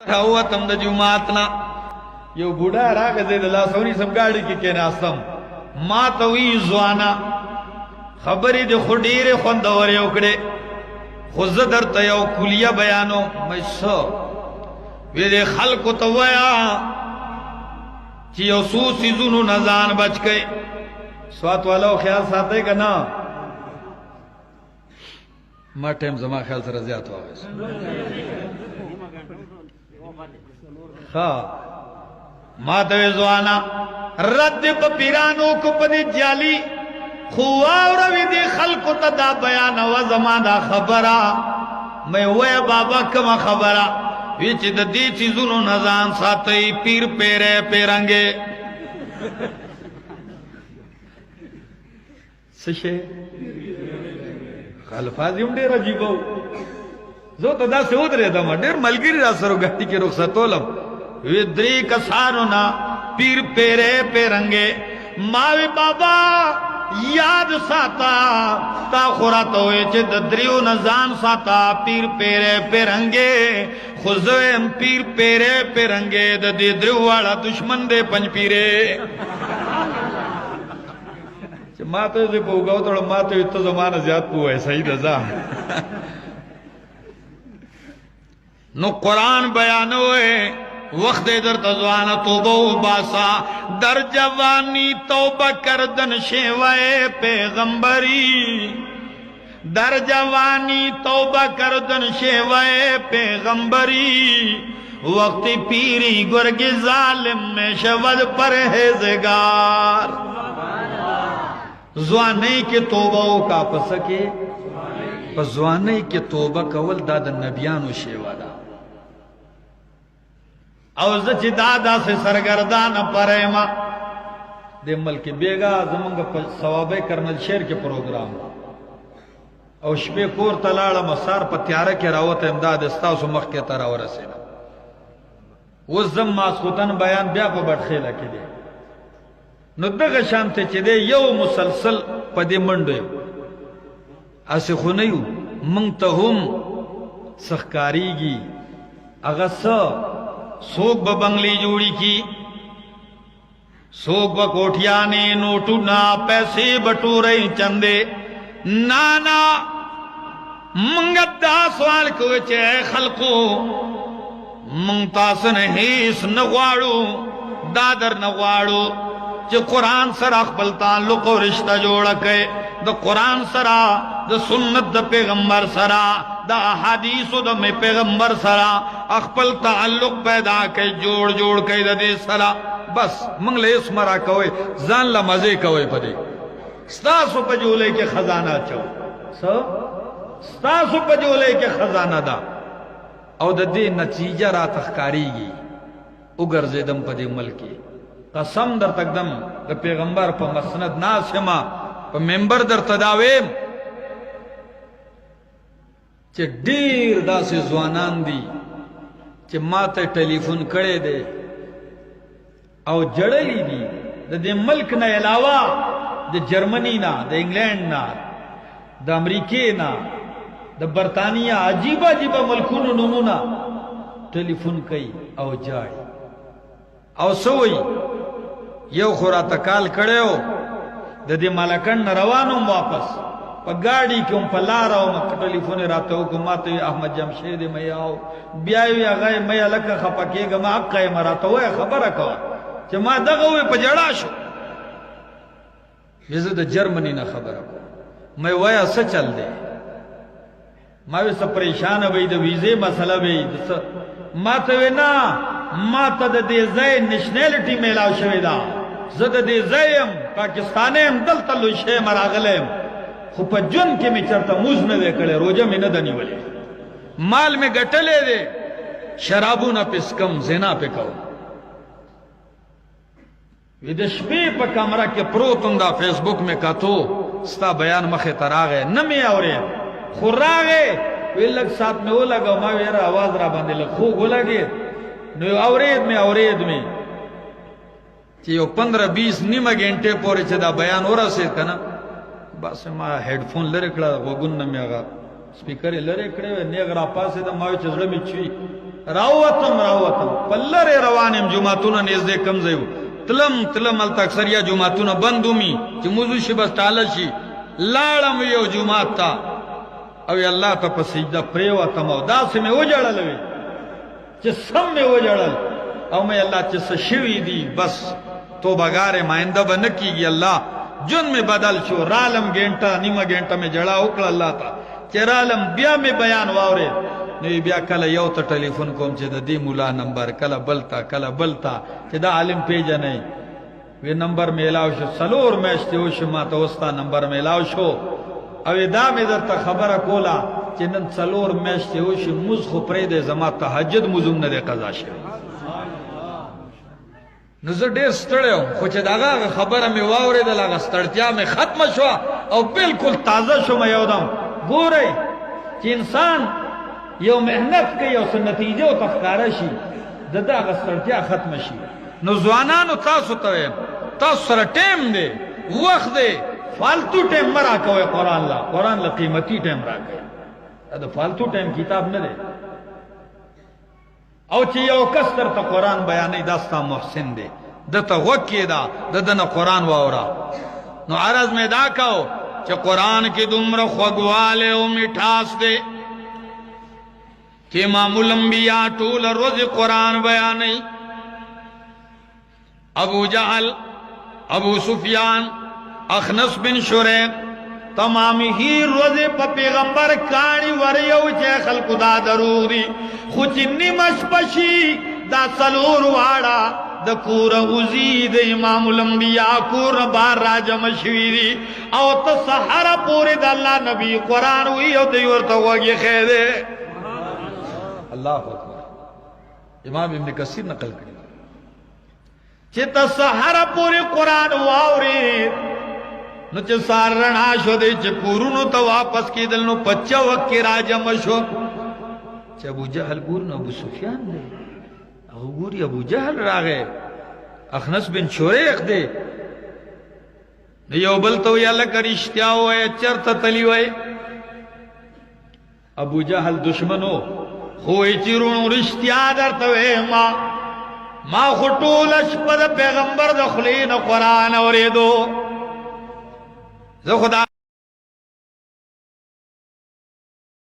راوتم د جمعاتنا یو بوډا راغی د لاسونی سم گاڑی کې کېناستم ما ته وی ځوانا خبرې د خډيره خوندورې وکړې خو زه درته یو کلیه بیانو مېسو وی د خلکو ته ویا چې یو څو سيزونو نه ځان بچ کړي سوات والو خیال ساتي که نه ما ټیم زما خیال سره زیات واغس ها ما ته ځوانا رد په پیرانو کو په جالي خو اوروي دي خلکو ته دا بیان او زمانہ خبره مې وې بابا کوم خبره وی چې د دې چیزونو نزان ساتي پیر پیره پیرانګه سشه الفاظ یې ډېر عجیب وو زه ته دا څه ودرې دم ډېر ملګری را سره غټي کې رخصتولم وی درې کسانو نا پیر پیره پیرانګه ماوی بابا یاد ساتا تا خوراته وي چې د دریو نزان ساتا پیر پیره پیرنګې خوځم پیر پیره پیرنګې د دې دریو والا دشمن دې پنځ پیره چې ماته دې په وګاو ته ماته ته زمانه زیات پوهه صحیح ده ځه نو قرآن بیانوي وقت در تزوان توبہ باسا در جوانی توبہ کردن شیوائے پیغمبری در جوانی توبہ کردن شیوائے پیغمبری وقت پیری گرگ ظالم میں شود پرہیزگار زوانے کے توبہ کا پسکے زوانے کے توبہ کول داد نبیانو شیوا دا او زچ دادا سے سرگردان پریما دے ملک بیگا زمانگ ثوابے کرنل شیر کے پروگرام او شپے کور تلاڑا مسار پا تیارہ کے راوت امداد استاسو مخ کے تراو رسینا وزم ماسخوتن بیان بیا پا بڑخیلہ کی دے نو دغ شانتے چی دے یو مسلسل پا دے منڈو اسی خونیو منگتہم سخکاری گی اغسا سوک با بنگلی جوڑی کی سوک با کوٹیانے نوٹو نا پیسے بٹو رہی چندے نانا منگت دا سوال کوئے چے خلقو منگتاس نحیس نغوارو دادر نغوارو چے قرآن سر اخبل تعلق و رشتہ جوڑا کئے دا قرآن سرا دا سنت دا پیغمبر سرا دا حدیثو دا میں پیغمبر سرا اخپل تعلق پیدا کئی جوڑ جوڑ کئی دا دے سرا بس منگلے اس مرا کوئے زان لمزے کوئے پدے ستاسو پجولے کے خزانہ چو ستاسو پجولے کے خزانہ دا او دا دے نتیجہ را تخکاری گی اگر زیدم پدے ملکی قسم در تقدم دا پیغمبر پا مسند ناسما پا ممبر در تداویم چه دیر دا سے زوانان دی چه ما تے ٹیلیفون کڑے دے او جڑلی دی دا دے ملک نا علاوہ دا جرمنی نا دا انگلینڈ نا دا امریکی نا دا برطانیہ عجیبہ عجیبہ ملکون نمونا ٹیلیفون کئی او جاڑی او سوئی یو خورا تکال کڑے ہو دا دے ملکن روانوں واپس پا گاڑی کیوں پا لارا ہو مکہ ٹیلیفونی راتا ہو کماتا ہوئی احمد جمشید میں آؤ بیاوی آگائی میں لکا خپا کیے گا میں اقائی مراتا ہوئے خبر کوا چا ما دغا ہوئے پا جڑا شو ویزا دا جرمنی نا خبر کوا میں ویا سا چل دے ما ویسا پریشان بھئی دا ویزے مسئلہ بھئی ما تاوی نا ما تا دا دے زی نشنیلٹی میلاو شوی دا زد دے زیم پاکستانیم دل تلو شے مراغلیم خو پا جن کے میں چرتا موز نوے کڑے روجہ میں ندنی ولی مال میں گٹلے دے شرابو نا پسکم زنا پہ کہو ویدش پی پا کامرہ کے پروتن دا فیس بک میں کہتو ستا بیان مخی تراغے نمی آورے خوراغے وی لگ ساتھ میں ہو لگا ما ویرا آواز را باندے لگ خوگ ہو لگے نو آورید میں چی یو 15-20 نیمہ گھنٹے پورے چی دا بیان ہو رہا سید کنا بس ما ہیڈ فون لرکڑا وگن نمی آگا سپیکر لرکڑے نیغ را پاسے دا ماوی چزڑا میں چوی راوتم پلر روانم جمعتون نزدې کم ځایو تلم الته اکثریا جمعتون بندومی چې موضوع شي بس ټاله شي لاړم یو جمعات ته او الله ته په سجده پریوتم او داسې مې وجړل وي چې سم مې وجړل او مې الله چې څه شوي دي بس توبهګار ماینده به نه کیږي الله جون میں بدل شو رالم گھنٹا نیمه گھنٹا میں جڑا وکړه الله ته چې رالم بیا میں بیان واورې نو بیا کله یو ته ټلیفون کوم چې د دې مولا نمبر کله بلتا چې دا عالم پیژنې وی نمبر میلاو شو سلور میشته وشو ما ته وستا نمبر میلاو شو او دا مې درته خبره کوله چې نن سلور میشته وشو موږ خو پرې د زما تهجد موزم نه قضا شوی نو زه ډېر ستړی وم خو چې دغه خبره مې واورېدل هغه ستړتیا مې ختمه شوه او بالکل تازه شوم یودم ګورئ چې انسان یو محنت کوي او څه نتیجه ورته ښکاره شي د ده هغه ستړتیا ختمه شي نو ځوانانو تاسو ته وایم تاسو سره ټیم دی وخت دی فالتو ټیم مه راکوئ قرآن له قیمتي ټیم راکوئ دا د فالتو ټیم کتاب نه دی او چې یو کس درته قرآن بیانوي دا ستا محسن دی دته غوږ کېږده د ده نه قرآن واوره نو عرض مې دا کو چې قرآن کې دومره خوږوالی او میټاس دی کہ امام الانبیاء ټول روز قرآن بیانوي ابو جہل ابو سفیان اخنس بن شریق تمامی ہی روزے پا پیغمبر کانی وریو چے خلقو دا دروغ دی خوچی نمش پشی دا سلور وارا دا کور غزی دا امام الانبیاء کور بار راجہ مشوی دی او تصحر پوری دا اللہ نبی قرآن ہوئی او دیورتا وگی خیدے اللہ اکبر امام ابن کثیر نقل کری چی تصحر پوری قرآن واوری نو چې سار رڼا شو دی چې کورونو ته واپس کېدل نو پچه وخت کې راجمع شو چې ابو جهل ګور نو ابو سفیان دی هغه ګوري ابو جهل راغی اخنس بن شریق دی نو یو بل ته ویل لکه رښتیا ووایه چېرته تلي وی ابو جهل دشمنو خو وایي چې وروڼو رښتیا درته ویما ما خو ټوله شپه د پیغمبر د خولې نه قرآن اورېدو زه خدا